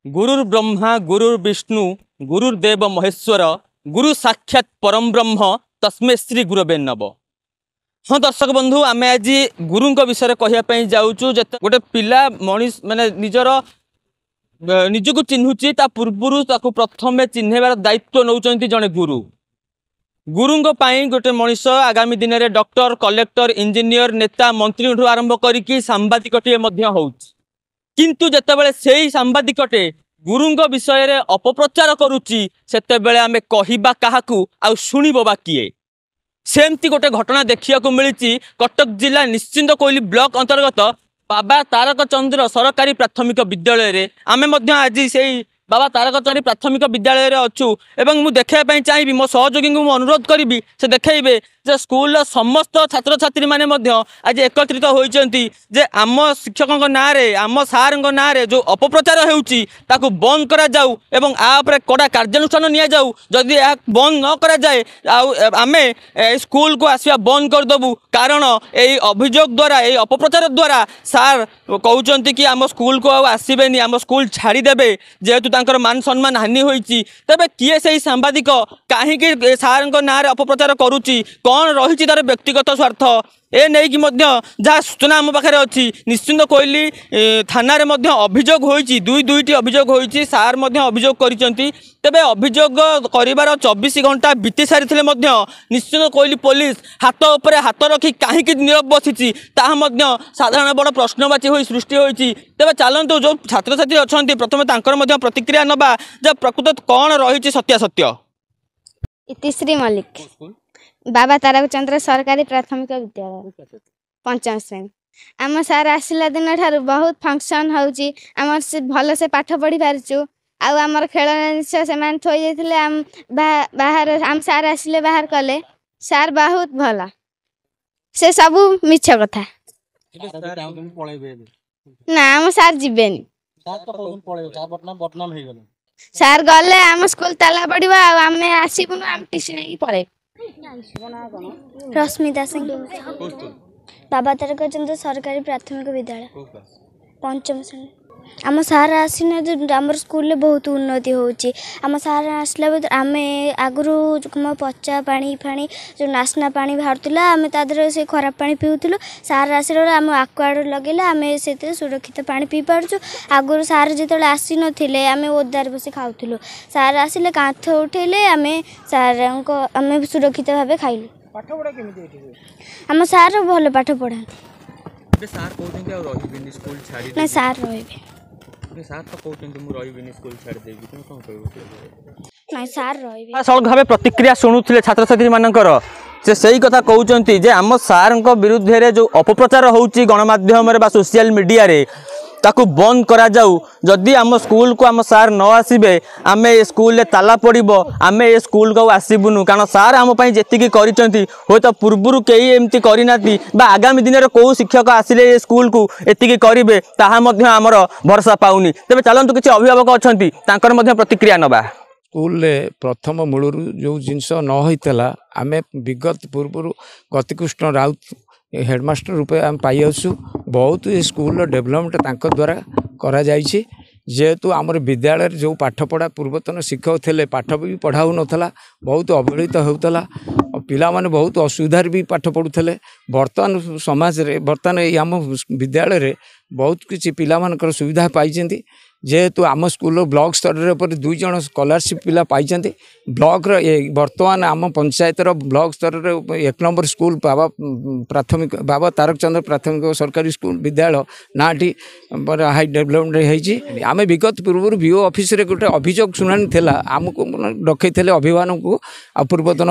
गुरुर् ब्रह्मा गुरुर्विष्णु गुरुर्देव महेश्वर गुरु साक्षात परम ब्रह्म तस्मै श्री गुरवे नमः। हाँ दर्शक बंधु आम आज गुरु विषय कहवाई जाऊँ गोटे पिला मनीष माने निजर निजक चिन्हुची ता पूर्व प्रथम चिन्हबार दायित्व नौकरी जड़े गुरु गुरुंग गोटे मनीष आगामी दिन में डॉक्टर कलेक्टर इंजीनियर नेता मंत्री आरंभ करके सांबादिकटे किंतु जितेबाला से सांबादिकटे गुरुंग विषय रे अपप्रचार करुच्ची सेतेबेले आमे कहिबा काहाकू आ शुणिबो बा किए। सेमती गोटे घटना देखिया को मिली कटक जिला निश्चिंत कोइली ब्लॉक अंतर्गत बाबा तारक चंद्र सरकारी प्राथमिक विद्यालय रे आमे मध्य आज से बाबा तारक चंद्र प्राथमिक विद्यालय रे अच्छु एवं मु देखाई चाहिए मो सहयोगी को अनुरोध करी से देखेबे जे स्कूल समस्त छात्र छात्री माने मध्य आज एकत्रित होइचंती जे आम शिक्षकों ना रे आम सार ना रे जो अपप्रचार होउची ताकू बंद करा जाऊ एवं आ उपरे कड़ा कार्यानुष्ठान निया जाऊ जदि या बंद न करा जाए आमे स्कूल को आसिया बंद कर दबु कारण एई अभियोग द्वारा एई अपप्रचार द्वारा सार कहउचंती कि आम स्कूल को आसीबेनी आम स्कूल छाड़ी देबे जेहेतु तांकर मान सम्मान हानि होइची तबे किए सेई सांबादिक काहे कि सार ना रे अपप्रचार करूची कौन रही तार व्यक्तिगत स्वार्थ ए नहीं कि जहाँ सूचना आम पाखे अच्छी निश्चिंत कोइली थाना रे मध्य अभियोग होइची दुईटी अभियोग होइची सार मध्य अभियोग करिसेंती तेबे अभियोग करिवार 24 घंटा बीती सारी निश्चिंत कोइली पुलिस हाथ उपरे हाथ रखी कहीं नीरव बसी साधारण बड़ प्रश्नवाची हो सृष्टि होइची। तेबे चलतु जो छात्र छात्री अच्छा प्रथम तांकर प्रतिक्रिया नबा जे प्रकृत कौन रही सत्यासत्य। इतिश्री मल्लिक बाबा तारक चंद्र सरकारी प्राथमिक विद्यालय पंचम श्रेणी आम सार आसला दिन ठार बहुत फंक्शन होउची आम भल से पाठ पढ़ी पारचु आमर खेल जिन से थोई जाइए आम बाहर आम सार आसिले बाहर कले सार बहुत भल से सब मिछ कथा ना आम सार जीवेनी सार गले आम स्कूल ताला पड़ा आम आसबुन आम टीसी नहीं पड़े। रश्मिता सिंह बाबा तारक चंद्र सरकारी प्राथमिक विद्यालय पंचम श्रेणी आम सार आसना आम स्कूल बहुत उन्नति होची आम सार आसला आम आगु पचा पानी फाणी जो नासना पानी बाहर आम तादर से खराब पानी पीऊलु सार आसला आम आक्वागार्ड लगे आम से सुरक्षित पानी पी पार्चु आगु सार जो आसी नथिले आम ओदार बस खाऊलु सार आसिले कांथ उठेले आम सार आम सुरक्षित भाव खाइलु आम सार भल पाठ पढ़ा ना सार रही सड़क भाव प्रतिक्रिया शुणुले छात्र छात्री मानकर से कथा कहते जे आम सार विरुद्ध रे जो अपप्रचार होउची गणमाध्यम बा सोशल मीडिया रे ताकू बंद करा जाऊ जदि आम स्कूल को आम सार न आसबे आम ए स्कूल ताला पड़ो आम ए स्कूल को आसबुनु कारण सार आम जी हो तो पूर्वर कई एमती करना बा आगामी दिन में कौ शिक्षक आसिले ए स्कूल को एति करेंगे ताहा आमर भरोसा पाऊनी। तेज चलतु किसी अभिभावक अच्छा प्रतिक्रिया नवा स्कूल प्रथम मूल जो जिनस न होता आम विगत पूर्व गतिकृष्ण राउत हेडमास्टर रूपे आम पाई आसु बहुत स्कूल डेभलपमेंट तांको द्वारा करा जाइछि जेहेतु आमर विद्यालय जो पाठ पढ़ा पूर्वतन शिक्षक थे पाठ भी पढ़ाऊ नाला बहुत अवहेलित होता पिला माने बहुत असुविधार भी पाठ पढ़ुले बर्तमान समाज रे बर्तमान आम विद्यालय रे बहुत किसी पिला मानकर सुविधा पाई जेहेतु आम स्कूल ब्लॉक स्तर पर 2 जन स्कॉलरशिप पिला पाई ब्लॉक बर्तमान आम पंचायत ब्लॉक स्तर 1 नंबर स्कूल बाबा प्राथमिक बाबा तारक चंद्र प्राथमिक सरकारी स्कूल विद्यालय नाटी हाई डेभलपमेंट होती आम विगत पूर्व बीओ ऑफिस रे गोटे अभियोग शुणानी थी आमको रखी अभिभावक को पूर्वतन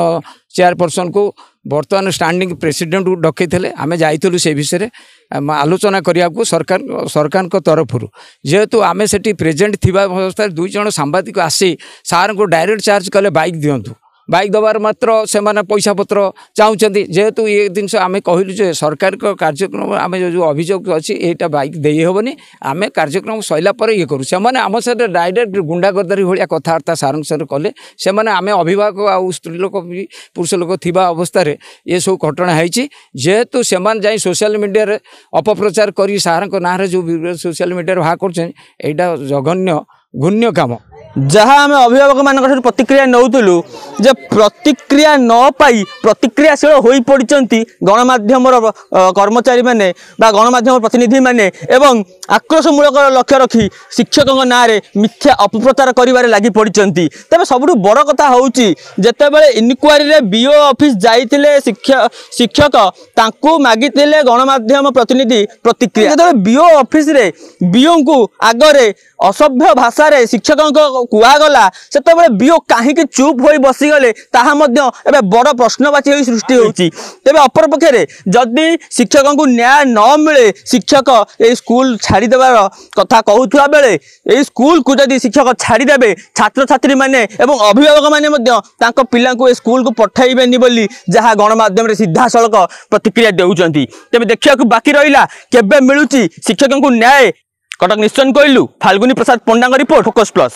चेयरपर्सन को बर्तमान स्टैंडिंग प्रेसिडेंट को डकई थे आम जाइलु से विषय आलोचना करने को सरकार तरफ जेहेतु आम से प्रेजेंट थी अवस्था 2 जन सांबादिक आसी सार को डायरेक्ट चार्ज कले बाइक दिंतु बाइक दबार मात्र से पैसा पत्र चाहते जेहेतु ये जिन आम कहलु सरकार कार्यक्रम आम जो अभियोग अच्छी यहाँ बाइक दे हेनी आम कार्यक्रम सैला ये करूँ से आम सर डायरेक्ट गुंडागर्दारी भाया कथबार्ता सार सर कले से आम अभिभावक आ स्त्री लोक भी पुरुष लोक थी अवस्था ये सब घटना होती जेहेतु से जा सोशल मीडिया अपप्रचार कर सार ना जो सोशल मीडिया बाहर कर जघन्य घून्य काम जहाँ आम अभिभावक मान प्रतिक्रिया नौलु जे प्रतिक्रिया न पाई प्रतिक्रियाशील हो पड़ती गणमाध्यम कर्मचारी माने बा गणमाध्यम प्रतिनिधि माने एवं आक्रोशमूलक लक्ष्य रखी शिक्षकों ना मिथ्या अपप्रचार कर लगी पड़ी तेज सब बड़ कथा हूँ जितेबाला इनक्वारी बीओ ऑफिस जाइए शिक्षक मागिले गणमाध्यम प्रतिनिधि प्रतिक्रिया जो बीओ ऑफिस रे बीओ को आगरे असभ्य भाषा रे शिक्षकों कुआगला से बीओ कहीं चुप हो बसीगले ताहा बड़ प्रश्नवाची सृष्टि होती तेज अपर पक्षे जदि शिक्षकों को न्याय न मिले शिक्षक ये स्कूल छाड़देवार कथा कहूथुआ बेले ये स्कूल को जदि शिक्षक छाड़देवे छात्र छात्री माने एवं अभिभावक माने पिला को स्कूल को पठाइबेनी बोली जहाँ गणमाध्यम सीधा सड़क प्रतिक्रिया देउचंती तेज देखा बाकी रहा केबे मिलूची शिक्षकों को न्याय कटक निश्चन कहलु फाल्गुनी प्रसाद पंडा रिपोर्ट फोकस प्लस।